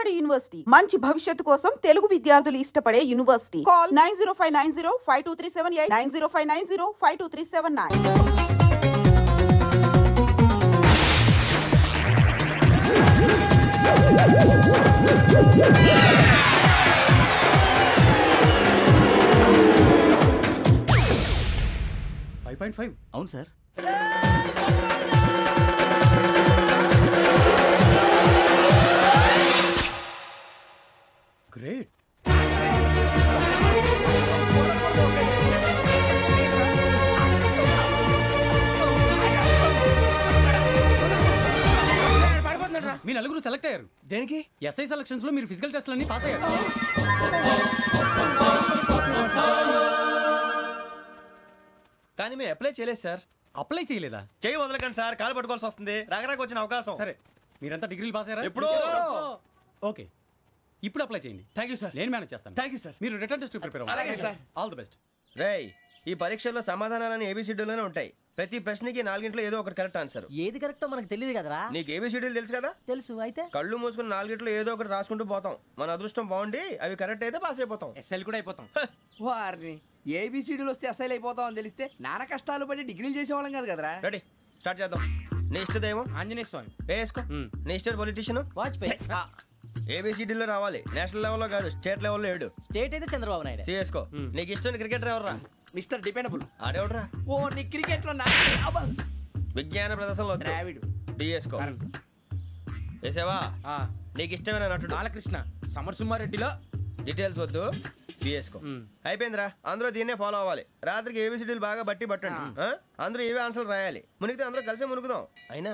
Tamil Nadu university మంచి భవిష్యత్తు కోసం తెలుగు విద్యార్థులు ఇష్టపడే యూనివర్సిటీ. కాల్ 9059052378 9059052379. అవును సార్. గ్రేట్. మీ నలుగురు సెలెక్ట్ అయ్యారు. దేనికి? ఎస్ఐ సెలక్షన్స్ లో మీరు ఫిజికల్ టెస్ట్ అన్ని పాస్ అయ్యారు. కానీ మేము అప్లై చేయలేదు సార్. అప్లై చేయలేదా? చేయి వదలకండి సార్, కాలు పట్టుకోవాల్సి వస్తుంది. రాగరాకు వచ్చిన అవకాశం. సరే, మీరంతా డిగ్రీలు పాస్ అయ్యారా? ఎప్పుడో. ఓకే, ఇప్పుడు అప్లై చేయండి. Thank you sir. నేను మేనేజ్ చేస్తాను. Thank you sir. మీరు రిటర్న్ టెస్ట్ ప్రిపేర్ అవ్వండి. అలాగే సార్. All the best. రేయ్, ఈ పరీక్షల్లో సమాధానాలని ఏబిసిడీలోనే ఉంటాయి. ప్రతి ప్రశ్నకి 4 ఏదో ఒకటి కరెక్ట్ ఆన్సర్. ఏది కరెక్టో మనకు తెలియదు కదరా. నీకు ఏబిసిడీలు తెలుసు కదా? తెలుసు. అయితే కళ్ళు మూసుకుని 4 ఏదో ఒకటి రాసుకుంటూ పోతాం. మన అదృష్టం బాగుండి అవి కరెక్ట్ అయితే పాస్ అయిపోతాం. ఎస్ఎల్ కూడా అయిపోతాం. వారిని ఏబిసిడీలు వస్తే ఎస్ఐలు అయిపోతాం అని తెలిస్తే నాన్న కష్టాలు పడి డిగ్రీలు చేసేవాళ్ళం కాదు కదరా. రెడీ, స్టార్ట్ చేద్దాం. నీ ఇష్టదేమో ఆంజనేయ స్వామి. వేసుకో. నీ ఇష్ట పొలిటీషియన్ వాజ్పేయి. ఏబిసిడీలో రావాలి. నేషనల్ లెవెల్లో కాదు, స్టేట్ లెవెల్లో 7. స్టేట్ అయితే చంద్రబాబు నాయుడు. సిఎస్కో. నీకు ఇష్టం క్రికెటర్ ఎవర్రా? Mister dependable. ఆడేవడరా? ఓ నీ క్రికెట్ లో విజ్ఞాన ప్రదర్శనలో ద్రావిడు. డిఎస్కో. వేసావా? నీకు ఇష్టమైన నటుడు? బాలకృష్ణ. సమర్సుమారెడ్డిలో డీటెయిల్స్ వద్దు, బిఎస్కో. అయిపోయిందిరా, అందరూ దీన్నే ఫాలో అవ్వాలి. రాత్రికి ఏబిసిడీలు బాగా బట్టి పట్టండి. అందరూ ఏవే ఆన్సర్లు రాయాలి. మునిగితే అందరూ కలిసే మునుగుదాం. అయినా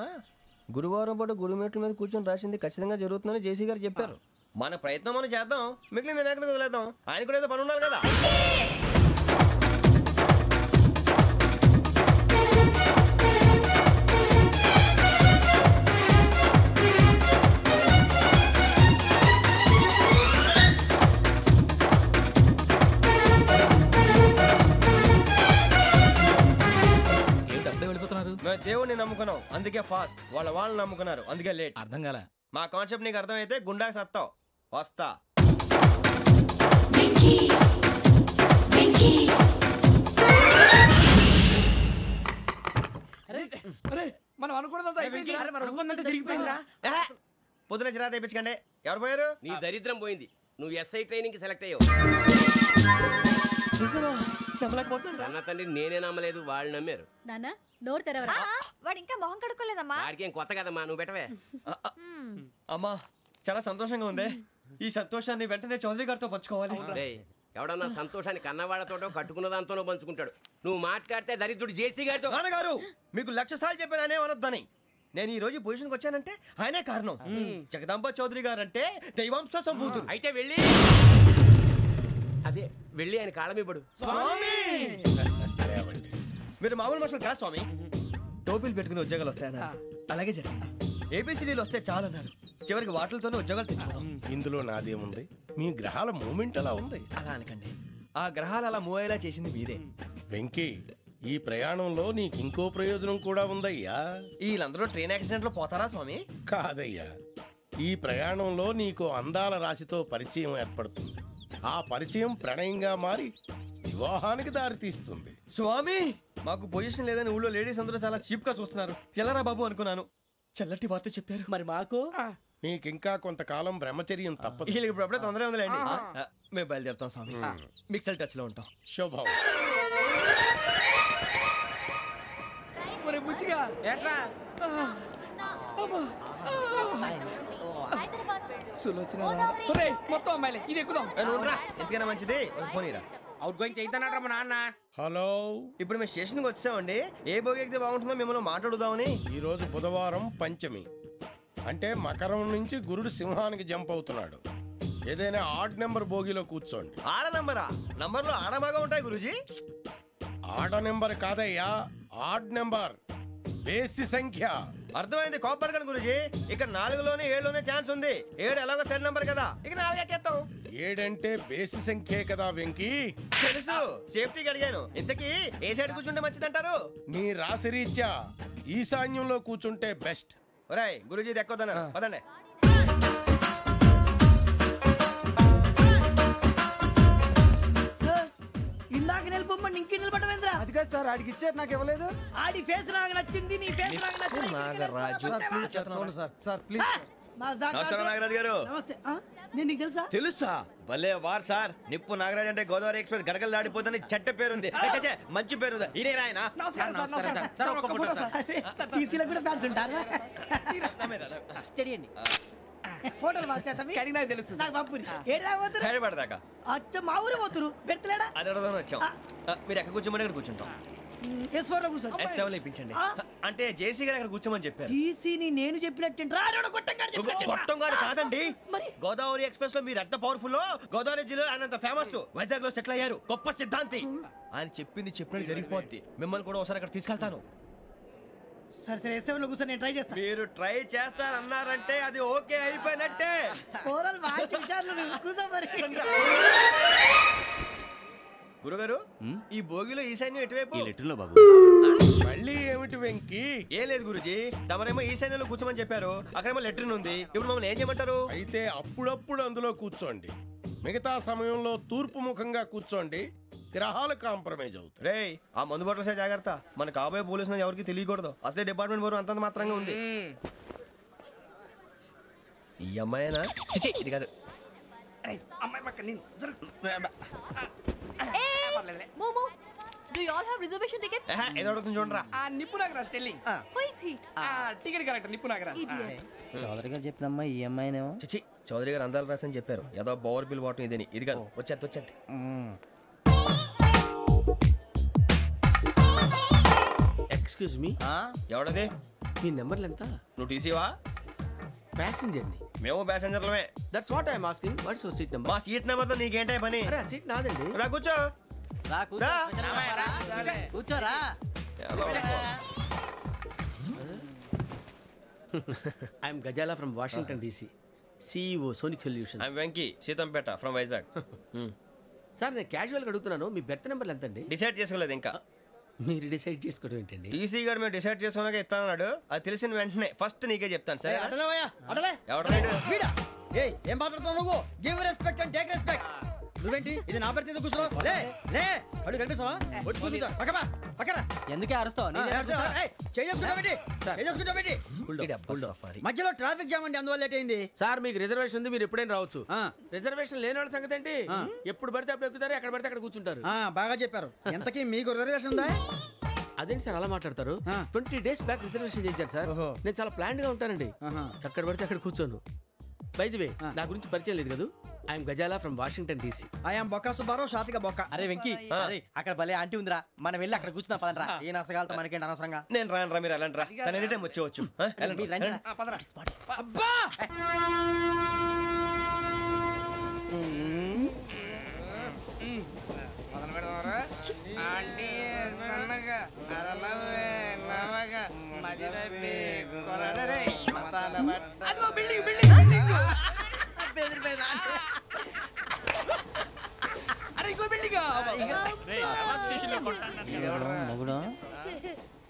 గురువారం పాటు గురుమేట్ల మీద కూర్చొని రాసింది ఖచ్చితంగా జరుగుతుందని జేసీ గారు చెప్పారు. మన ప్రయత్నం మనం చేద్దాం, మిగిలింది నేను ఎక్కడికి వదిలేద్దాం. ఆయన కూడా ఏదో పని ఉండాలి కదా. మేము దేవుడిని నమ్ముకున్నాం, అందుకే ఫాస్ట్. వాళ్ళని నమ్ముకున్నారు, అందుకే లేట్. అర్థం కాలే. మా కాన్సెప్ట్ నీకు అర్థమైతే గుండా సత్తావు. వస్తా. మనం అనుకున్నదంతా జరిగిపోయిందిరా. పొద్దున చిరా తెప్పించకండి. ఎవరు పోయారు? నీ దరిద్రం పోయింది. నువ్వు ఎస్ఐ ట్రైనింగ్ సెలెక్ట్ అయ్యావు. అన్న తండ్రి నేనే నమ్మలేదు, వాళ్ళు నమ్మారు. నాన్న నోరు తెరవరా. వాడు ఇంకా మొహం కడుక్కోలేదమ్మా. వాడికి ఏం కొత్త కదమ్మా, నువ్వు పెట్టవే. అమ్మా చాలా సంతోషంగా ఉంది. ఈ సంతోషాన్ని వెంటనే చౌదరి గారితో పంచుకోవాలి. ఎవడన్నా సంతోషాన్ని కన్నవాళ్లతోటో కట్టుకున్న దాంతోనో పంచుకుంటాడు. నువ్వు మాట్లాడితే దరిద్రుడు జేసీ గారితో. నాన్నగారు మీకు 1,00,000 సార్లు చెప్పానే అనొద్దని. నేను ఈ రోజు పొజిషన్కి వచ్చానంటే ఆయనే కారణం. జగదాంబ చౌదరి గారు అంటే దైవాంశ సంభూతుడు. అయితే వెళ్ళి అదే వెళ్ళి ఆయన కాళ్ళమివ్వడు. మీరు మామూలు మనుషులు కాదు స్వామి. టోపీలు పెట్టుకుని ఉద్యోగాలు వస్తాయన్నారు, అలాగే జరిగింది. ఏబిసిడీలు వస్తే చాలన్నారు, చివరికి వాటిలతోనే ఉద్యోగాలు తెచ్చుకున్నాం. ఇందులో నాదేముంది? మీ గ్రహాల మూమెంట్ అలా ఉంది. అలా అనకండి, ఆ గ్రహాలు అలా మూవ్ అయ్యేలా చేసింది మీరే. వెంకీ, ఈ ప్రయాణంలో నీకు ఇంకో ప్రయోజనం కూడా ఉందయ్యా. వీళ్ళందరూ ట్రైన్ యాక్సిడెంట్ లో పోతారా స్వామి? కాదయ్యా, ఈ ప్రయాణంలో నీకు అందాల రాశితో పరిచయం ఏర్పడుతుంది. ఆ పరిచయం ప్రణయంగా మారి వివాహానికి దారితీస్తుంది. స్వామి మాకు పొజిషన్ లేదని ఊళ్ళో లేడీస్ అందరూ చాలా చీప్ గా చూస్తున్నారు. ఎలారా బాబు అనుకున్నాను. చల్లటి వార్త చెప్పారు. మరి మాకు నీకింకా కొంతకాలం బ్రహ్మచర్యం తప్పదు. వీళ్ళకి ఇప్పుడు అప్పుడే తొందరగా ఉందిలేండి. మేము బయలుదేరుతాం స్వామి. మిక్సెల్ టచ్ లో ఉంటాం. శుభం. మొత్తం అమ్మాయిలే, ఇది ఎక్కుదాం. ఎందుకైనా మంచిది ఫోన్ ఇరా. అవుట్ గోయింగ్ చేద్దానట్రా మా నాన్న. హలో, ఇప్పుడు మేము స్టేషన్కి వచ్చామండి. ఏ బోగి ఎక్కితే బాగుంటుందో మిమ్మల్ని మాట్లాడుదామని. ఈరోజు బుధవారం పంచమి, అంటే మకరం నుంచి గురుడు సింహానికి జంప్ అవుతున్నాడు. ఏదైనా ఆడ్ నెంబర్ బోగిలో కూర్చోండి. ఆడ నంబరా? నంబర్లో ఆడ బాగా ఉంటాయి గురూజీ. ఆడ నెంబర్ కాదయ్యా, ఆడ్ నెంబర్, బేసి సంఖ్య. అర్థమైంది. కాపర్ కన్ గురూజీ. ఇక్కడ 4లోనే 7లోనే ఛాన్స్ ఉంది. 7 ఎలాగో సెడ్ నంబర్ కదా, ఇక 4 ఎక్కేస్తాం. 7 అంటే బేసి సంఖ్యే కదా వెంకీ. తెలుసు, సేఫ్టీకి అడిగాను. ఇంతకీ ఏ సైడ్ కూర్చుంటే మంచిదంటారు? నీ రాశి రీత్యా ఈశాన్యంలో కూర్చుంటే బెస్ట్. ఒరేయ్ గురూజీ దెక్కొద్దన్నారు, పదండి. లేదు సార్, ఆడికి ఇచ్చారు నాకు ఇవ్వలేదు. ఆడి ఫేస్ నాకు నచ్చింది, నీ ఫేస్ నాకు నచ్చింది. Nagaraju sir please. నమస్కారం నాగరాజు గారు. నమస్తే. నేను నీకు తెలుసా? తెలుసా? భలే వార్ సార్. నిప్పు నాగరాజ్ అంటే గోదావరి ఎక్స్ప్రెస్ గడగలు దాడిపోతుంది చెట్ట పేరుంది. మంచి పేరుంది. ఇదే ఆయన. నమస్కారం సార్, నమస్కారం సార్. ఒక్క ఫోటో సార్. టీసీలో కూడా ఫ్యాన్స్ ఉంటారా? స్టడీ అండి. ఫోటోలు బాగా చేస్తాం. కడిగినా తెలుసు నాకు పంపుని. ఏడా పోతురు? హైదరాబాద్ అచ్చ మా ఊరు పోతురు. పెడతలేడా? అది అడగదామని వచ్చాం. మీరు ఎక్కడ కూర్చోమని అక్కడ కూర్చుంటాం. S4 లో కూర్చో. S7 లో ఇప్పించండి. అంటే జేసీ గారు అక్కడ కూర్చోమని చెప్పారు. టీసీని నేను చెప్పినట్టు రాడు గొట్టం గారు కాదండి. మరి? గోదావరి ఎక్స్ప్రెస్ లో మీరు ఎంత పవర్ఫుల్. గోదావరి జిల్లా ఆయన అంత ఫేమస్. వైజాగ్ లో సెటిల్ అయ్యారు. గొప్ప సిద్ధాంతి. ఆయన చెప్పింది చెప్పినట్టు జరిగిపోద్ది. మిమ్మల్ని కూడా ఒకసారి అక్కడ తీసుకెళ్తాను. సరే సరే S7 లో కూర్చో, నేను ట్రై చేస్తాను. మీరు ట్రై చేస్తారన్నారంటే అది ఓకే అయిపోయినట్టే. ఓవరాల్ బాగా విషయాలు కూర్చో మరి. గురుగారు ఈ భోగిలో ఈశాన్యం ఎటువైపు? లెటర్లో బాబు. మళ్ళీ ఏమిటి వెంకీ? ఏం లేదు గురుజీ, తమరేమో ఈశాన్యంలో కూర్చోమని చెప్పారు. అక్కడేమో లెటర్ ఉంది. ఇప్పుడు మమ్మల్ని ఏం చేయమంటారు? అయితే అప్పుడప్పుడు అందులో కూర్చోండి, మిగతా సమయంలో తూర్పు ముఖంగా కూర్చోండి. గ్రహాలు కాంప్రమైజ్ అవుతాయి. రే ఆ మందు బాటలసే జాగ్రత్త. మన కాబోయే పోలీసులు ఎవరికి తెలియకూడదు. అసలే డిపార్ట్మెంట్ బోరు అంతంత మాత్రంగా ఉంది. ఈ అమ్మాయినా? చిచి, ఇది కాదు. అమ్మాయి పక్క నేను Momo, do you all have reservation tickets? ఏదో అడుగుతుంది చూడరా. నిప్పు Nagaraj telling. Who is he? Ticket correct నిప్పు నాగరాజ్. Idiots. చౌదరి గారు చెప్పినమ్మా ఈ అమ్మాయినేమో. చిచి, చౌదరి గారు అందాలు రాసని చెప్పారు. ఏదో బోర్ బిల్ వాటం ఇదని. ఇది కాదు. వచ్చేది. Excuse me, ఎవడది? మీ నెంబర్లు ఎంత? నువ్వు టీసీవా? ప్యాసింజర్ ని. మేము ప్యాసెంజర్లమే. That's what I'm asking. What's your seat number? మా సీట్ నెంబర్తో నీకేంటే పని? అరే ఆ సీట్ నాదండి. రా కూర్చో. కూర్చోరా. I'm Gazala from Washington DC, CEO sonic solution. I'm Venky, Seethampeta from Vizag. Sir నేను క్యాజువల్గా అడుగుతున్నాను, మీ బెర్త్ నెంబర్లు ఎంత అండి? డిసైడ్ చేసుకోలేదు ఇంకా. మీరు డిసైడ్ చేసుకోవడం ఏంటండి? టీసీ గారు మేము డిసైడ్ చేసుకున్నాక ఇస్తానన్నాడు. అది తెలిసిన వెంటనే ఫస్ట్ నీకే చెప్తాను. సరే అడలే ఎవడ ఏం మాట్లాడుతున్నావు నువ్వు? Give respect and take respect. నువ్వేంటి ఇది నా పరిస్థితి కూర్చున్నావు? లే లే అడుగు కనిపిస్తావా? వచ్చి కూర్చుంటా. పక్కరా ఎందుకే అరుస్తావు? మధ్యలో ట్రాఫిక్ జామ్ అండి, అందువల్ల లేట్ అయింది. సార్ మీకు రిజర్వేషన్ ఉంది, మీరు ఎప్పుడైనా రావచ్చు. రిజర్వేషన్ లేని వాళ్ళ సంగతి ఏంటి? ఎప్పుడు పడితే అప్పుడు ఎక్కుతారు, ఎక్కడ పడితే అక్కడ కూర్చుంటారు. బాగా చెప్పారు. ఎంతకీ మీకు రిజర్వేషన్ ఉందా? అదేంటి సార్ అలా మాట్లాడతారు? 20 days బ్యాక్ రిజర్వేషన్ చేశారు సార్. నేను చాలా ప్లాన్డ్ గా ఉంటానండి. అక్కడ పడితే అక్కడ కూర్చోను. బై ది వే, నా గురించి పరిచయం లేదు కదా. I'm Gazala from Washington DC. I'm Bokka Subbarao, షాతిక బొక్క. అరే వెంకీ, అరే అక్కడ భలే ఆంటీ ఉందిరా, మనం వెళ్ళి అక్కడ కూర్చున్నా పదనరా. ఏ నసగాలతో మనకేంటి అనవసరంగా. నేను రాను రా, మీరు వెళ్ళండి రా. తన ఎనీ టైం వచ్చేవచ్చు. అబ్బా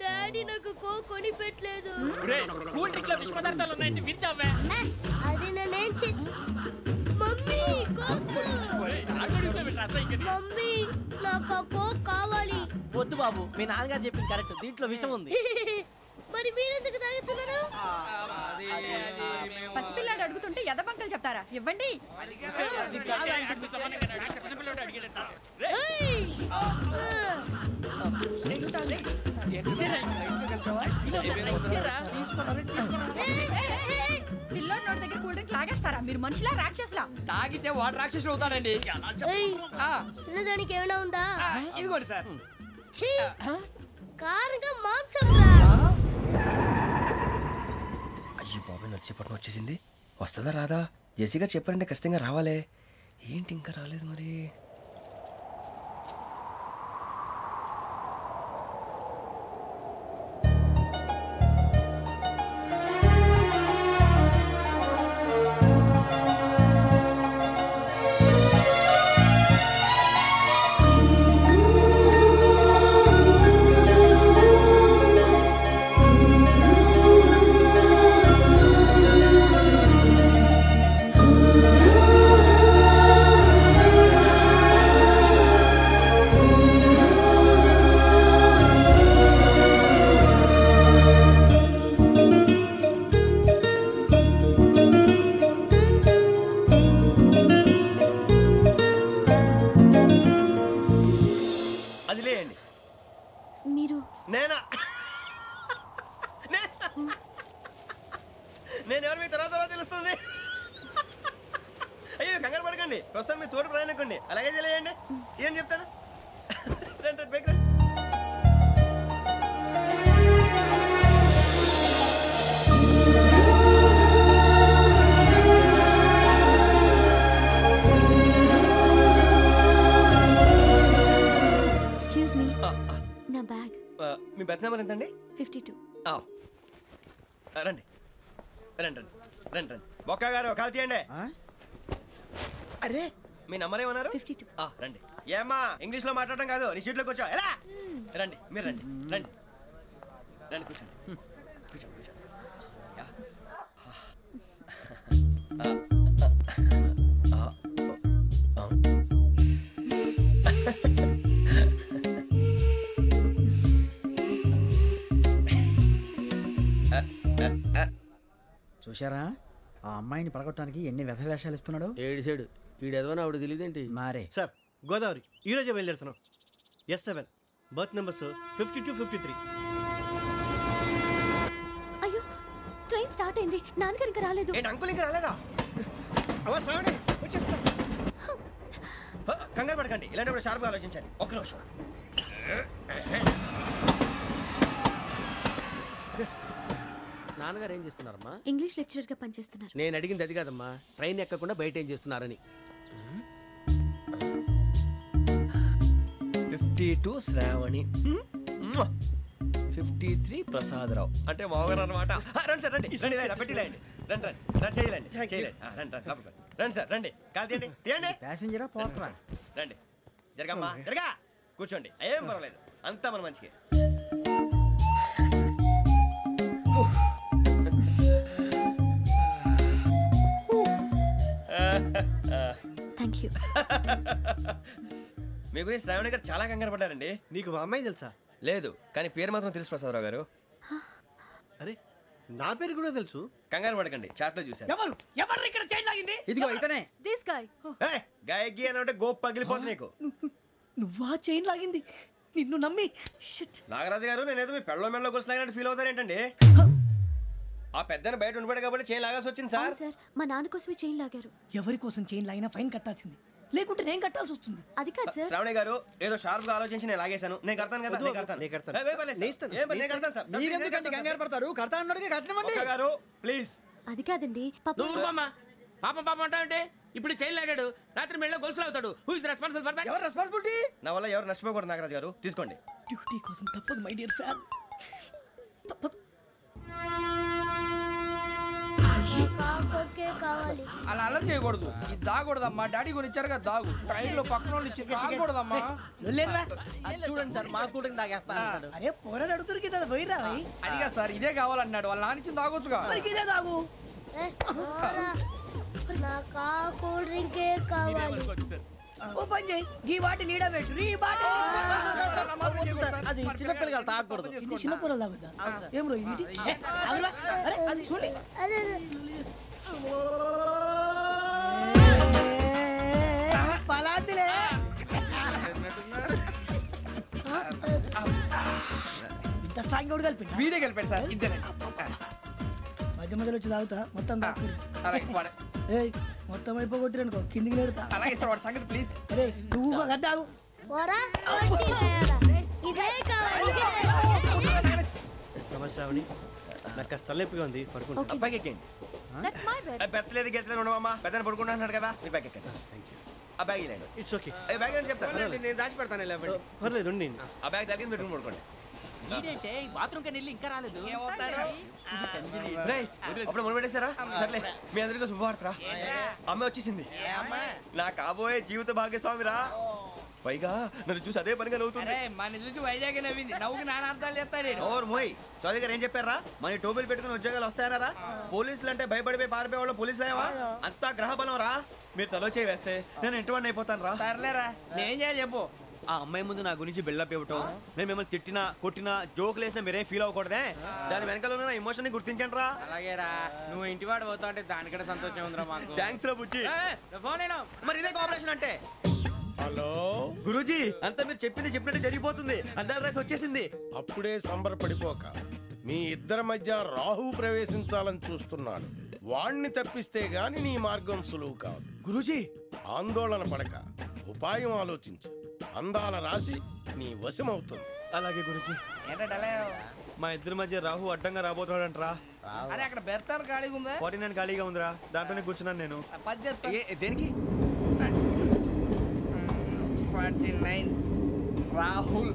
డాడీ నాకు కోక్ కొని పెట్టలేదు. కూల్ డ్రింక్ లో విష పదార్థాలు ఉన్నాయండి, విరిచావే. అది నేనేం మమ్మీ కోక్. మమ్మీ నాకు ఆ కోక్ కావాలి. వద్దు బాబు, మీ నాన్నగారు చెప్పింది కరెక్ట్. దీంట్లో విషయం ఉంది. మరి మీరెందుకు తాగుతున్నారు? పసిపిల్లాడు అడుగుతుంటే ఎదబంకలు చెప్తారా? ఇవ్వండి. పిల్లోడి నోటి దగ్గర కూల్ డ్రింక్ లాగేస్తారా? మీరు మనుషులా రాక్షసులా? తాగితే వాడు రాక్షసుడు అవుతాడండి. తినడానికి ఏమైనా ఉందా? ఇదిగోండి సార్. కారంగా మాంసం. అయ్యి బాబాయ్, నడిచేపట్నం వచ్చేసింది. వస్తుందా రాదా? జేసీ గారు చెప్పారంటే ఖచ్చితంగా రావాలే. ఏంటి ఇంకా రాలేదు మరి? అనుకోకండి, ప్రస్తుతం మీ తోటి ప్రయాణకండి. అలాగే తెలియండి, ఏం చెప్తాను. రండి రండి, పైకి రండి. ఎక్స్క్యూజ్ మీ, నా బ్యాగ్. మీ బెత్ నెంబర్ ఎంతండి? 52. రండి రండి రండి రండి రండి. బొక్క గారు కాల్ తీయండి. అరే మీ నంబర్ ఏమన్నారు? 52. రండి. ఏమ్మా ఇంగ్లీష్ లో మాట్లాడడం కాదు, నీ సీట్లో కూర్చో. ఎలా రండి, మీరు రండి రండి రండి, కూర్చోండి కూర్చోండి కూర్చోండి. చూశారా ఆ అమ్మాయిని పడగొట్టడానికి ఎన్ని వ్యధ వేషాలు ఇస్తున్నాడు. ఏడు సైడు ఈడు ఎదవని ఆవిడ తెలియదేంటి. మారే సార్ గోదావరి ఈరోజే బయలుదేరుతున్నాం. S7 berth numbers 52, 53. అయ్యో, ట్రైన్ స్టార్ట్ అయింది. నాన్నగారు ఇంకా రాలేదు. ఏంటి అంకుల్ ఇంకా రాలేదా? కంగారు పడకండి, ఇలాంటప్పుడు షార్ప్గా ఆలోచించాలి. ఒక్క నిమిషం. నాన్నగారు ఏం చేస్తున్నారమ్మా? ఇంగ్లీష్ లెక్చరర్ గా పనిచేస్తున్నారు. నేను అడిగింది అది కాదమ్మా, ట్రైన్ ఎక్కకుండా బయట ఏం చేస్తున్నారని. 52 శ్రావణి, 53 ప్రసాదరావు అంటే మామగారు అనమాట. రండి సార్ రండి రండి, ఇలా పెట్టిలేండి. రండి రండి రండి, చేయలేండి చేయలేండి. రండి రండి లోపలికి రండి సార్, రండి కాల్ తీయండి తీయండి. ప్యాసింజరా పోట్రా. రండి జరగమ్మా జరగా, కూర్చోండి. ఏం పర్వాలేదు, అంతా మన మంచిగా. Thank you. మీ గురించి శ్రావణి గారు చాలా కంగారు పడ్డారండి. నీకు మా అమ్మాయి తెలుసా? లేదు, కానీ పేరు మాత్రం తెలుసు ప్రసాదరావు గారు. అరే నా పేరు కూడా తెలుసు. కంగారు పడకండి, చాట్లో చూశాను. ఎవరు ఇక్కడ చైన్ లాగింది? ఇదిగో ఇతనే. This guy. గాయకి అని అంటే గోప్ పగిలిపోతుంది నీకు. నువ్వా చైన్ లాగింది? నిన్ను నమ్మి. నాగరాజు గారు, నేనేదో మీ పెళ్ళ మెళ్ళ కొలిసిలాగినట్టు ఫీల్ అవుతారేంటండి? ఆ పెద్దని బయట ఉండిపోయాడు కాబట్టి చైన్ లాగాల్సి వచ్చింది సార్. సార్, మా నాన్న కోసమే చైన్ లాగారు. ఎవరి కోసం చైన్ లాగినా ఫైన్ కట్టాల్సింది, లేకుంటే నేను కట్టాల్సి వస్తుంది. అది కాదు సార్. శ్రావణి గారు ఏదో షార్ప్ గా ఆలోచించి నేను లాగేశాను. నేను కడతాను కదా, నేను కడతాను. నేను కడతాను. ఏ, పర్లేదు సార్. ఏం పర్లేదు, నేను కడతాను సార్. మీరెందుకంటే కంగారు పడతారు? కడతా అన్నాడుగా కట్టమండి. ఒక్క గారు ప్లీజ్. అది కాదండి, నువ్వు ఊరుకోమ్మా. పాపం పాపం అంటావంటే ఇప్పుడు చైన్ లాగాడు, రాత్రి మెళ్ళ గొలుసులు అవుతాడు. Who is responsible for that? ఎవరు రెస్పాన్సిబిలిటీ? నా వల్ల ఎవరు నష్టపోకూడదు నాగరాజు గారు, తీసుకోండి. డ్యూటీ కోసం తప్పదు మై డియర్ ఫ్యాన్, తప్పదు. కావాలి. అలా అలర్ట్ చేయకూడదు. ఇది దాగకూడదమ్మా, డాడీ కొని ఇచ్చారు కదా దాగు. ట్రైన్ లో పక్కన వాళ్ళు ఇచ్చి దాగకూడదమ్మా. చూడండి సార్, మా కూడా తాగేస్తా. అరే పోరాడు అడుగుతారు కదా, పోయిరా. అదిగా సార్, ఇదే కావాలన్నాడు. వాళ్ళ నానిచ్చింది తాగొచ్చుగా. ఇదే తాగు. నాకు కూల్ డ్రింకే కావాలి. ఓ పని చేయి, ఈ బాటి లీడ పెట్టు. ఈ బాటి అది చిన్నపిల్లలు తాగకూడదు. ఇది చిన్న పొరలు తాగుతా. ఏం రో ఇది? అరే అది చూడండి. పలాతిలే. ఇంత స్ట్రాంగ్ కూడా కలిపి వీడే కలిపాడు సార్. ఇద్దరే మధ్య మధ్యలో వచ్చి తాగుతా, మొత్తం తాగు. ఏయ్ మొత్తం అయిపోగొట్టిరనుకో కిందికి నేడుతా. అలాగే సార్, వాడి సంగతి ప్లీజ్. అరే నువ్వు కదా తాగు. ఇదే కావాలి. నమస్తే శ్రావణి, నాకు కాస్త తలెప్పిగా ఉంది, పడుకుంటా. అబ్బాయికి ఎక్కండి. That's my bed. పెట్టలేదు గెట్టలేదు ఉండవమ్మా. పెద్దని పడుకుంటున్నాడు కదా, మీ బ్యాగ్ ఎక్కండి. ఆ బ్యాగ్ ఇలాండి. It's okay. బ్యాగ్ అని చెప్తాను, నేను దాచి పెడతాను. పర్లేదు ఉండి. ఆ బ్యాగ్ తగ్గింది పెట్టుకుని పడుకోండి. బాత్రూమ్ కి వెళ్ళి ఇంకా రాలేదు. అప్పుడు మొదలు పెట్టేశారా? సర్లే, మీ అందరికీ శుభవార్తరా. అమ్మాయి వచ్చేసింది, నా కాబోయే జీవిత భాగ్యస్వామిరా. పైగా నన్ను చూసి అదే పనిగా నవ్వుతుంది. మన చూసి వైజాగ్ నవ్వింది. నవ్వుకి నాన్న అర్థాలు చెప్తాడు. ఓర్ మోయ్, చౌదరి గారు ఏం చెప్పారా? మన టోబీలు పెట్టుకుని ఉద్యోగాలు వస్తాయనరా? పోలీసులు అంటే భయపడిపోయి పారిపోయే వాళ్ళు పోలీసులు అయ్యావా? అంతా గ్రహ బలం రా. మీరు తలో చేయి వేస్తే నేను ఇంటివాడిని అయిపోతాను రా. సర్లేరా, నేనేం చేయాలి చెప్పు. ఆ అమ్మాయి ముందు నా గురించి బిల్డప్ ఇవ్వటం, నేను మిమ్మల్ని తిట్టినా కొట్టినా జోకులు వేసినా మీరేం ఫీల్ అవ్వకూడదే. దాని వెనకాల ఉన్న ఎమోషన్ ని గుర్తించండి రా. అలాగేరా, నువ్వు ఇంటి వాడు పోతా అంటే దానికంటే సంతోషం ఉందిరా మాకు. థ్యాంక్స్ రా బుజ్జి. ఫోన్ అయినా మరి ఇదే కోఆపరేషన్ అంటే. హలో గురూజీ, అంతా మీరు చెప్పింది చెప్పినట్టు జరిగిపోతుంది. అందాల రైస్ వచ్చేసింది. అప్పుడే సంబరపడిపోక, మీ ఇద్దరి మధ్య రాహు ప్రవేశించాలని చూస్తున్నాడు. వాణ్ణి తప్పిస్తే గాని నీ మార్గం సులువు కాదు. గురూజీ, ఆందోళన పడక ఉపాయం ఆలోచించు. అందాల రాశి నీ వశమవుతుంది. అలాగే గురించి మా ఇద్దరి మధ్య రాహు అడ్డంగా రాబోతున్నాడంట్రా. అరే అక్కడ బెర్తాను ఖాళీగా ఉందా? 49 ఖాళీగా ఉందిరా, దాంట్లోనే కూర్చున్నాను నేను. దేనికి? 49 రాహుల్.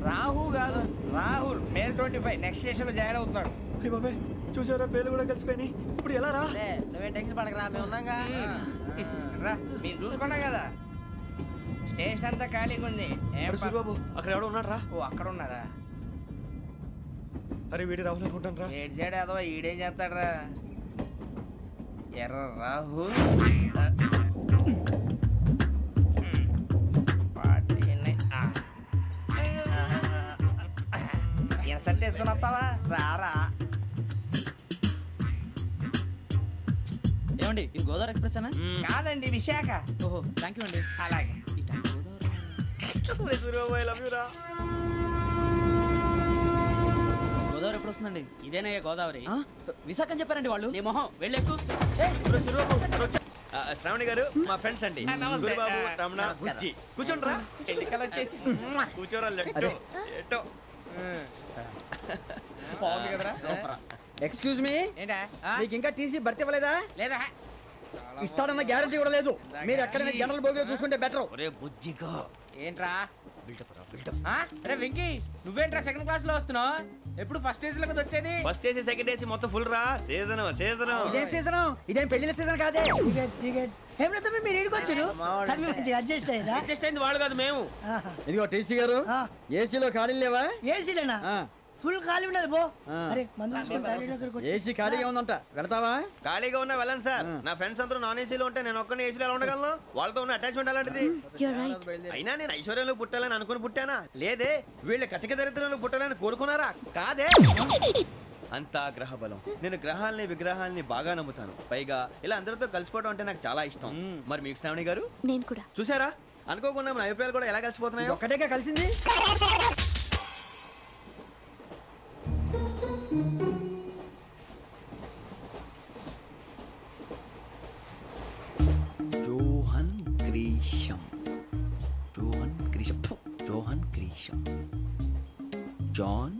రాహు కాదు, రాహుల్. మే 25 నెక్స్ట్ స్టేషన్ లో జాయిన్ అవుతున్నాడు. బాబే చూసారా, పేర్లు కూడా కలిసిపోయినాయి. ఇప్పుడు ఎలా రా? నువ్వే టెన్షన్ పడకరా, మేము ఉన్నాగా. రా, మీరు చూసుకున్నా కదా స్టేషన్ అంతా ఖాళీగా ఉంది. బాబు అక్కడ ఎవడో ఉన్నాడు రా. ఓ అక్కడ ఉన్నారా? అరే వీడి రాహుల్ అనుకుంటాను రా. ఏడు సైడ్ అదో ఈడేం చేస్తాడరా? ఎర్ర రాహుల్. ఇన్సల్ట్ వేసుకుని వస్తావా? రారా. ఏమండి ఇది గోదావరి ఎక్స్ప్రెస్ అనా? కాదండి, విశాఖ. ఓహో థ్యాంక్ యూ అండి. అలాగే. గోదావరి ఎప్పుడు వస్తుందండి? ఇదేనయ్యా గోదావరి. విశాఖ అని చెప్పారండి వాళ్ళు. నీ మొహం వెళ్ళెక్కు. శ్రావణి గారు మా ఫ్రెండ్స్ అండి. సూరిబాబు, రమణ, బుజ్జి. కూర్చోండి రా. ఎన్నికలు వచ్చేసి కూర్చోరా. లెట్టో ఎట్టో. బాగుంది కదరా? ఎక్స్క్యూజ్ మీ, ఏంటా? మీకు ఇంకా టీసీ భర్తీ ఇవ్వలేదా? లేదా ఇస్తాడన్న గ్యారంటీ కూడా లేదు. మీరు ఎక్కడైనా జనరల్ బోగిలో చూసుకుంటే బెటర్. ఒరే బుజ్జిగా ఏంట్రా బిల్డప్ రా, బిల్డప్. అరే వెంకీ, నువ్వేంట్రా సెకండ్ క్లాస్ లో వస్తున్నావు? ఎప్పుడు ఫస్ట్ ఏసీ లో వచ్చేది? ఫస్ట్ ఏసీ సెకండ్ ఏసీ మొత్తం ఫుల్ రా. Season season. ఇదేం సీజన్? ఇదేం పెళ్లిన సీజన్ కాదే. ఏమిటో మీరు ఇడికొచ్చారు, అడ్జస్ట్ అయ్యారా? అడ్జస్ట్ అయింది వాళ్ళు కాదు, మేము. ఇదిగో టీసీ గారు, ఏసీలో ఖాళీ లేవా? ఏసీలేనా? ఫుల్ ఖాళీ ఉండదు బో. అరే ఏసీ ఖాళీగా ఉందంట, వెళ్తావా? ఖాళీగా ఉన్నా వెళ్ళండి సార్. నా ఫ్రెండ్స్ అందరూ నాన్ ఏసీలో ఉంటే నేను ఒక్కనే ఏసీలో ఎలా ఉండగలను? వాళ్ళతో ఉన్న అటాచ్మెంట్ అలాంటిది. అయినా నేను ఐశ్వర్యంలో పుట్టాలని అనుకుని పుట్టానా? లేదే. వీళ్ళు కటిక దరిద్రంలో పుట్టాలని కోరుకున్నారా? కాదే. అంతా గ్రహ బలం. నేను గ్రహాలని విగ్రహాలని బాగా నమ్ముతాను. పైగా ఇలా అందరితో కలిసిపోవడం అంటే నాకు చాలా ఇష్టం. మరి మీకు శ్రావణి గారు? నేను కూడా. చూసారా, అనుకోకుండా మన అభిప్రాయాలు కూడా ఎలా కలిసిపోతున్నాయి. ఒక్కటేగా కలిసింది. Johan Grisham, Johan Grisham, Johan Grisham, John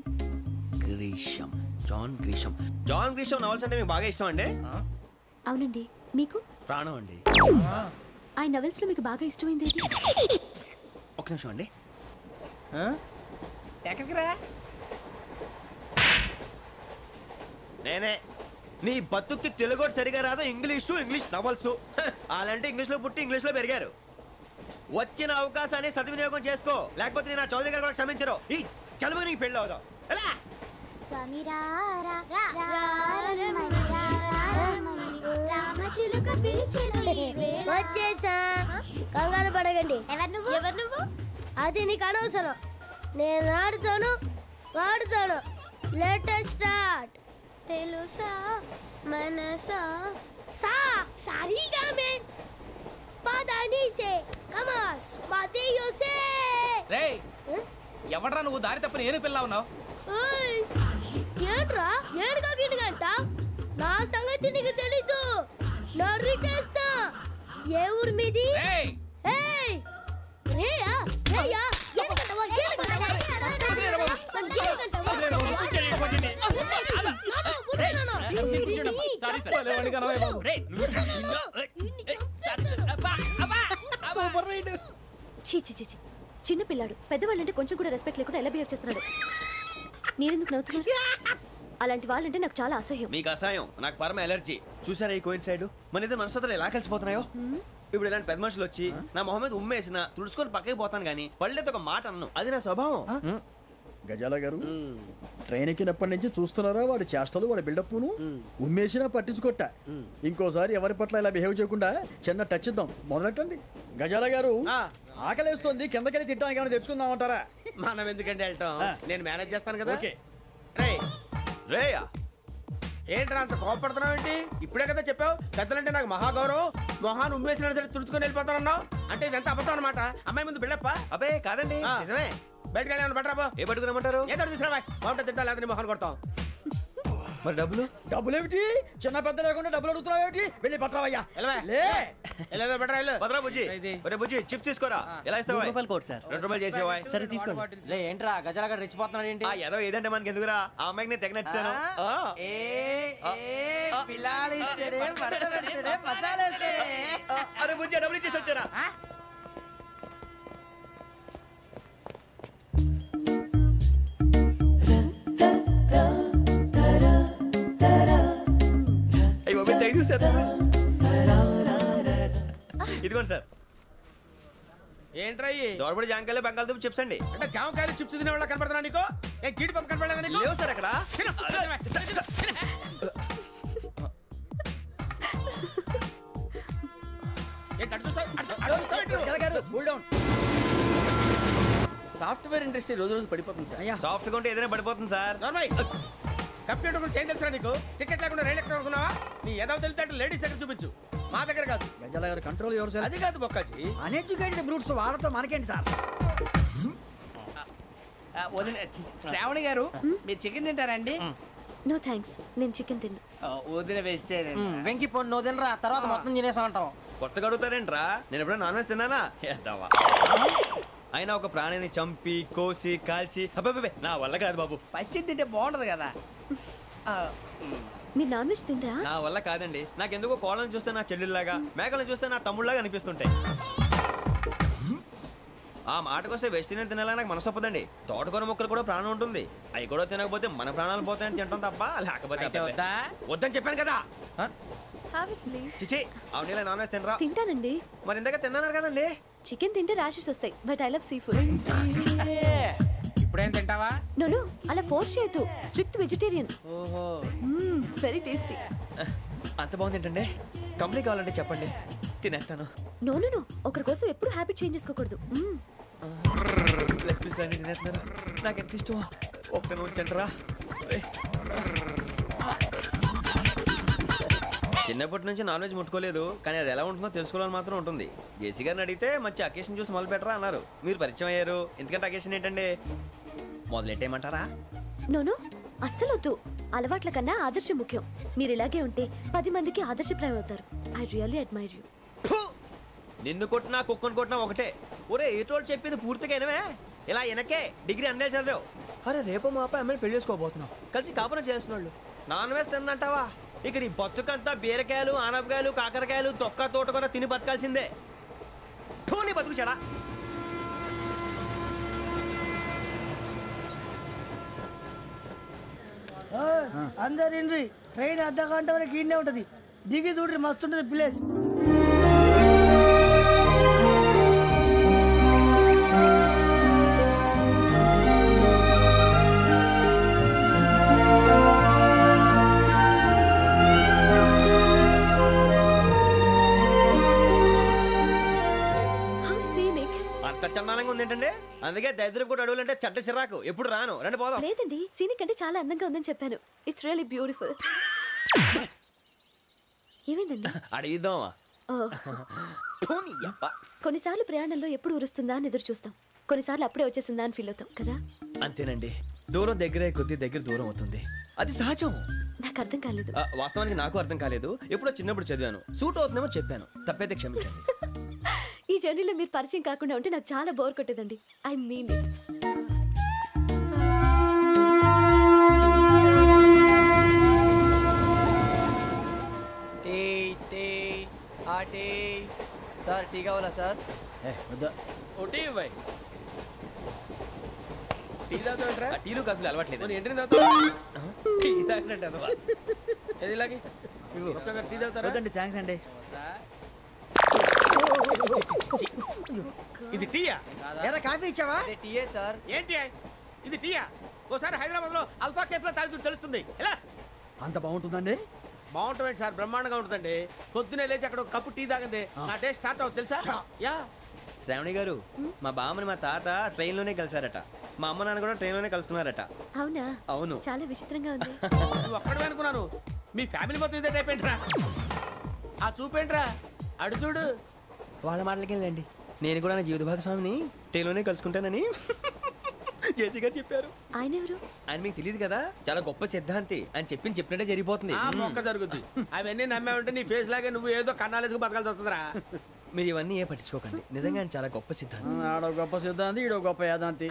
Grisham, John Grisham. John Grisham novels అంటే మీకు బాగా ఇష్టం అండి? అవునండి. మీకు? ప్రాణం అండి. ఆ నవల్స్ లో మీకు బాగా ఇష్టమైంది? ఒక్క నిమిషం అండి. ఎక్కడికి రా? నేనే. నీ బతుక్కి తెలుగు సరిగా రాదు, ఇంగ్లీష్ నవల్స్. అలాంటి ఇంగ్లీష్ లో పుట్టి ఇంగ్లీష్ లో పెరిగారు. వచ్చిన అవకాశాన్ని సద్వినియోగం చేసుకో, లేకపోతే నేను చౌదరి గారు కూడా క్షమించరు. ఈ చదువు నీకు పెళ్ళి అవుదాం. వచ్చేసా, కంగారు పడకండి. ఎవరు నువ్వు? అది నీకు అనవసరం. నేను ఆడుతాను, వాడుతాను. Let start. తెలుసా మనసా సా సారీగా మే పదని సే కమాల్ బాతియో సే. రేయ్ ఎవడ్రా నువ్వు? దారి తప్పని ఏను పిల్ల ఉన్నావు? ఓయ్ ఏంట్రా ఏడుగా గిడుగంట? నా సంగతి నీకు తెలీదు. నరికేస్తా. ఏ ఊరు మీది? రేయ్ ఏయ్ రేయా రేయా ఏడుగంటవా ఏడుగంటవా సారీ సార్. రేయ్ సూపర్ రైడ్. చీ చీ చీ, చిన్న పిల్లాడు. పెద్దవాళ్ళంటే కొంచెం కూడా రెస్పెక్ట్ లేకుండా ఎలా బిహేవ్ చేస్తున్నాడు. మీరెందుకు నవ్వుతున్నారు? అలాంటి వాళ్ళంటే నాకు చాలా అసహ్యం. మీకు అసహ్యం, నాకు పరమ ఎలర్జీ. చూసారా ఈ కోయిన్సైడ్? మన ఇద్దరు మనసుతో ఎలా కలిసిపోతున్నాయో. ఇప్పుడు ఇలాంటి పెద్ద మనుషులు వచ్చి నా మొహం మీద ఉమ్మేసిన తుడుచుకొని పక్కకి పోతాను కానీ పళ్ళేతో ఒక మాట అన్ను. అది నా స్వభావం. గజాల గారు, ట్రైన్ ఎక్కినప్పటి నుంచి చూస్తున్నారా వాడి చేష్టలు, వాడి బిల్డప్ను? ఉమ్మేసినా పట్టించుకోట. ఇంకోసారి ఎవరి పట్ల ఇలా బిహేవ్ చేయకుండా చిన్న టచ్ ఇద్దాం. మొదలెట్టండి. గజాల గారు, ఆకలేస్తోంది, కిందకెళ్ళి తిట్టడానికి ఏమైనా తెచ్చుకుందామంటారా? మనం ఎందుకంటే వెళ్తాం, నేను మేనేజ్ చేస్తాను కదా. రేయా ఏంట్రా అంత కోపడుతున్నావు ఏంటి? ఇప్పుడే కదా చెప్పావు పెద్దలంటే నాకు మహాగౌరవం, మొహాన్ని ఉమ్మేసిన సరే తుడుచుకొని వెళ్ళిపోతానన్నావు. అంటే ఇదంతా అబద్ధం అనమాట. అమ్మాయి ముందు బిల్డప్ప? అబ్బే కాదండి, నిజమే. బయటకు వెళ్ళాను బట్రాబో. ఏ పట్టుకురమ్మంటారు? ఏదో తీసుకురావా, బాగుంటుంది తింటా, లేదా మొహాన్ని కొడతాం. మరి డబ్బులు ఏమిటి చిన్న పెద్ద లేకుండా డబ్బులు అడుగుతున్నావు ఏమిటి వెళ్ళి పట్టరావయ్యా భద్రా బుజ్జి ఒరే బుజ్జి చిప్స్ తీసుకోరా ఎలా ఇస్తావా రూపాయలు కోట్ సార్ 2 రూపాయలు చేసేవా సరే తీసుకోండి లే ఏంట్రా గజాలగడ రెచ్చిపోతున్నాడు ఏంటి ఏదో ఏదంటే మనకి ఎందుకురా ఆ అమ్మాయికి నేను తెగ నచ్చాను అరే బుజ్జి డబ్బులు ఇచ్చేసి వచ్చారా ఇదిగోండి సార్ ఏంట్రా దోరబడి జాంకాయలు బంగాళదుంప చిప్స్ అండి అంటే జామకాయలు చిప్స్ తినే వాళ్ళ కనపడుతున్నా నీకు ఏ గీడి పంప కనపడలేదా నీకు లేవు సార్ అక్కడ సాఫ్ట్వేర్ ఇండస్ట్రీ రోజు రోజు పడిపోతుంది సార్ సాఫ్ట్ గా ఉంటే ఏదైనా పడిపోతుంది సార్ కంప్యూటర్ గురించి ఏం తెలుసా నీకు టికెట్ లేకుండా రైలు ఎక్కడ అనుకున్నావా నీ ఏదో తెలితే లేడీస్ దగ్గర చూపించు మా దగ్గర కాదు గజాల గారు కంట్రోల్ ఎవరు సార్ అది కాదు బొక్కాజీ అన్ఎడ్యుకేటెడ్ బ్రూట్స్ వాళ్ళతో మనకేంటి సార్ శ్రావణి గారు మీరు చికెన్ తింటారండి నో థ్యాంక్స్ నేను చికెన్ తిన్ను వదిన వేస్తే వెంకి పొన్ను నువ్వు తినరా తర్వాత మొత్తం తినేసా ఉంటాం కొత్తగా అడుగుతారేంట్రా నేను ఎప్పుడైనా నాన్ వెజ్ తిన్నానా ఎద్దావా అయినా ఒక ప్రాణిని చంపి కోసి కాల్చి అబ్బబ్బే నా వల్ల కాదు బాబు పచ్చి తింటే బాగుంటది కదా మీరు నాన్ వెజ్ తినరా నా వల్ల కాదండి నాకెందుకో కోళ్ళని చూస్తే నా చెల్లెళ్ళలాగా మేకలను చూస్తే నా తమ్ముళ్ళలాగా అనిపిస్తుంటాయి ఆ మాటకొస్తే వెస్టిరియన్ తినాలని నాకు మనసు ఒప్పదండి తోటకూర మొక్కలు కూడా ప్రాణం ఉంటుంది అవి కూడా తినకపోతే మన ప్రాణాలు పోతాయని తింటాం తప్ప లేకపోతే వద్దని చెప్పాను కదా చిచి అవునీ నాన్ వెజ్ తినరా తింటానండి మరి ఇందాక తిన్నాను కదండి చికెన్ తింటే ర్యాషెస్ వస్తాయి but I love sea food ఇప్పుడేం తింటావా నో అలా ఫోర్స్ చేయొద్దు స్ట్రిక్ట్ వెజిటేరియన్ ఓహో వెరీ టేస్టీ అంత బాగుంది ఏంటండి కంపెనీ కావాలంటే చెప్పండి తినేస్తాను నో ఒకరి కోసం ఎప్పుడు హ్యాబిట్ చేంజ్ చేసుకోకూడదు లెగ్ పీస్ అన్ని తినేస్తున్నారు నాకు ఎంత ఇష్టం ఒకటే ఉంచండిరా చిన్నప్పటి నుంచి నాన్ వెజ్ ముట్టుకోలేదు కానీ అది ఎలా ఉంటుందో తెలుసుకోవాలని మాత్రం ఉంటుంది జేసీ గారిని అడిగితే మంచి అకేషన్ చూసి మొదలు పెట్టరా అన్నారు మీరు పరిచయం అయ్యారు ఎందుకంటే అకేషన్ ఏంటండి మొదలెట్టేయమంటారా నో అస్సలు వద్దు అలవాట్ల కన్నా ఆదర్శం ముఖ్యం మీరు ఇలాగే ఉంటే 10 మందికి ఆదర్శప్రాయం అవుతారు ఐ రియల్లీ అడ్మైర్ యూ నిన్ను కొట్టినా కుక్కను కొట్టినా ఒకటే ఒరే ఏటోళ్ళు చెప్పింది పూర్తిగా వినవే ఇలా వెనకే డిగ్రీ అన్నే చదివావు అరే రేపు మా అబ్బాయి అమ్మాయిని పెళ్లి చేసుకోబోతున్నావు కలిసి కాపురం చేసిన వాళ్ళు నాన్ వెజ్ తిన్నంటావా ఇక నీ బతుకంతా బీరకాయలు ఆనపకాయలు కాకరకాయలు తొక్క తోట కూడా తిని బతకాల్సిందే నీ బతుకు చెడా అందరు ఇండ్రి ట్రైన్ అర్ధ గంట వరకు ఇన్నే ఉంటది దిగి చూడ్రి మస్తు ఉంటది ప్లేస్ చందానంగా ఉంది ఏంటంటే అందుకే దరిద్రం కూడా అడవులంటే చెడ్డ చిరాకు ఎప్పుడు రాను రండి పోదాం లేదండి సీనిక్ అంటే చాలా అందంగా ఉందని చెప్పాను ఇట్స్ రియల్లీ బ్యూటిఫుల్ ఏమైందండి అడిగిద్దామా కొన్నిసార్లు ప్రయాణంలో ఎప్పుడు ఉరుస్తుందా అని ఎదురు చూస్తాం కొన్నిసార్లు అప్పుడే వచ్చేసిందా అని ఫీల్ అవుతాం కదా అంతేనండి దూరం దగ్గరే కొద్ది దగ్గర దూరం అవుతుంది అది సహజం నాకు అర్థం కాలేదు వాస్తవానికి నాకు అర్థం కాలేదు ఎప్పుడో చిన్నప్పుడు చదివాను సూట్ అవుతుందేమో చెప్పాను తప్పైతే క్షమించండి ఈ జర్నీలో మీరు పరిచయం కాకుండా ఉంటే నాకు చాలా బోర్ కొట్టేదండి I mean it sir tea కావాలా సార్ టీలు కాఫీలు అలవాట్లేదు ఏంటి టీ తాగినట్టు థ్యాంక్స్ అండి ఇది టీయా ఎరా కాఫీ ఇచ్చావా టీయే సార్ ఏంటి ఇది టీయా ఓసారి హైదరాబాద్ లో అల్ఫా కేఫ్ లో తాగుతూ తెలుస్తుంది ఎలా అంత బాగుంటుందండి బాగుంటుంది సార్ బ్రహ్మాండంగా ఉంటుందండి పొద్దునే లేచి అక్కడ ఒక కప్పు టీ తాగింది నా డే స్టార్ట్ అవుతుంది తెలుసా యా శ్రావణి గారు మా బామ్మని మా తాత ట్రైన్ లోనే కలిసారట మా అమ్మ నాన్న కూడా ట్రైన్ లోనే కలుస్తున్నారట అవునా అవును చాలా విచిత్రంగా ఉంది నువ్వు ఒక్కడే అనుకున్నాను మీ ఫ్యామిలీ మొత్తం ఇదే టైప్ ఏంట్రా ఆ చూపేంట్రా అడు చూడు వాళ్ళ మాటలకి వెళ్ళండి నేను కూడా నా జీవిత భాగస్వామిని ట్రైన్ లోనే కలుసుకుంటానని జేసీ గారు చెప్పారు. ఆయన ఎవరు? ఆయన మీకు తెలియదు కదా, చాలా గొప్ప సిద్ధాంతి అని చెప్పినట్టే జరిగిపోతుంది. మొక్క జరుగుద్ది. అవన్నీ నమ్మే ఉంటే నీ ఫేస్ లాగే నువ్వు ఏదో కన్నాలేసుకు బతకాల్సి వస్తుందిరా. మీరు ఇవన్నీ ఏ పట్టించుకోకండి, నిజంగా ఆయన చాలా గొప్ప సిద్ధాంతి. ఆడో గొప్ప సిద్ధాంతి, ఈడో గొప్ప యాదాంతి.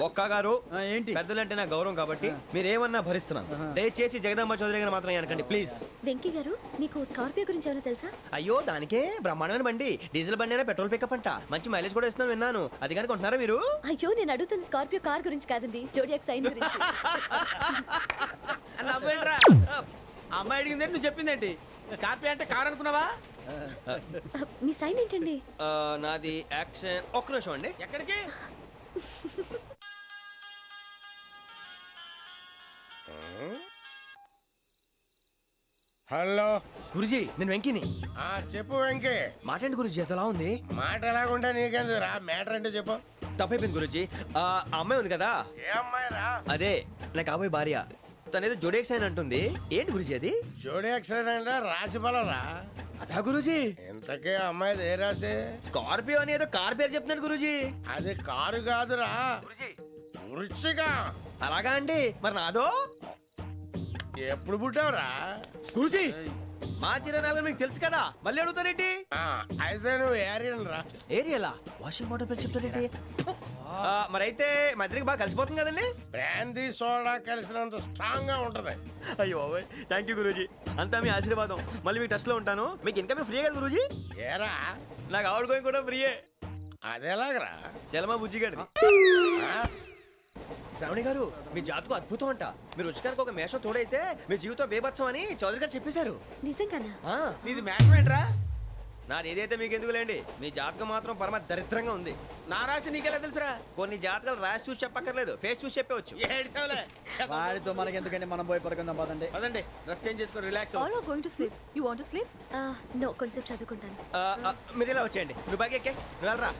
ఒక్క గారు ఏంటి? పెద్దలంటే నా గౌరవం కాబట్టి మీరు ఏమన్నా భరిస్తున్నాను. దయచేసి జగదాంబ చౌదరి గారు మాత్రం అనకండి ప్లీజ్. వెంకీ గారు, మీకు స్కార్పియో గురించి ఏమైనా తెలుసా? అయ్యో దానికే బ్రహ్మాండమైన బండి, డీజిల్ బండి అయినా పెట్రోల్ పికప్ అంట, మంచి మైలేజ్ కూడా ఇస్తున్నాను విన్నాను. అది కానీ కొంటున్నారా మీరు? అయ్యో నేను అడుగుతుంది స్కార్పియో కార్ గురించి కాదండి, జోడియాక్ సైన్ గురించి. అమ్మాయి అడిగింది నువ్వు చెప్పిందేంటి? స్కార్పియో అంటే కార్ అనుకున్నావా? మీ సైన్ ఏంటండి? నాది యాక్షన్. ఒక్క నిమిషం అండి. ఎక్కడికి? హలో గురుజీ, నేను వెంకిని. చెప్పు వెంకీ. మాటండి గురుజీ, ఎంతలా ఉంది? మాట ఎలాగుంటా నీకెందుకు రా, మ్యాటర్ అంటే చెప్పు. తప్పైపోయింది గురుజీ. ఆ అమ్మాయి ఉంది కదా, ఏ అమ్మాయి రా? అదే నా కాబోయే భార్య. తనేదో జోడేక్ సైన్ అంటుంది. ఏంటి గురుజీ అది? జోడి యాక్సిడెంట్ రాసి బలరా? అదా గురుజీ. ఇంతకే అమ్మాయి ఏ రాసి? స్కార్పియో అని ఏదో కార్ పేరు చెప్తున్నాడు గురుజీ. అది కారు కాదురా, వృచ్చిక. అలాగా అండి, మరి నాదో? ఎప్పుడు పుట్టావురా? గురుజీ మా చిరనాలు మీకు తెలుసు కదా, మళ్ళీ అడుగుతారేంటి? అయితే నువ్వు ఏరియన్ రా. ఏరియలా? వాషింగ్ వాటర్ పేరు చెప్తారేంటి? మరైతే మా ఇద్దరికి బాగా కలిసిపోతుంది కదండి. బ్రాందీ సోడా కలిసినంత స్ట్రాంగ్ గా ఉంటది. అయ్యో థ్యాంక్ యూ గురూజీ, అంతా మీ ఆశీర్వాదం. మళ్ళీ మీకు టచ్ లో ఉంటాను. మీకు ఇన్కమ్ ఫ్రీ కదా గురూజీ? ఏరా నాకు ఆవిడ గోయింగ్ కూడా ఫ్రీయే. అదేలాగరా? చలమా బుజ్జి గారిది. శ్రావణి గారు, మీ జాతకు అద్భుతం అంట. మీరు రుచికారికి ఒక మేషం తోడైతే మీ జీవితం బేబత్సం అని చౌదరి గారు చెప్పేశారు. నిజంగానా? నీది మేషం ఏంట్రా? నాది ఏదైతే మీకు ఎందుకులేండి, మీ జాతకం మాత్రం పరమ దరిద్రంగా ఉంది. నా రాసి నీకెలా తెలుసురా? కొన్ని జాతకాలు రాసి చూసి చెప్పక్కర్లేదు, ఫేస్ చూసి చెప్పవచ్చు. వాడితో మనకి ఎందుకంటే మనం పోయి పడుకుందాం పదండి. పదండి, డ్రెస్ చేంజ్ చేసుకొని relax. All are going to sleep. You want to sleep? No, కొంచెం చదువుకుంటాను. మీరు ఇలా వచ్చేయండి. నువ్వు బాగా ఎక్కే, నువ్వు వెళ్ళరా.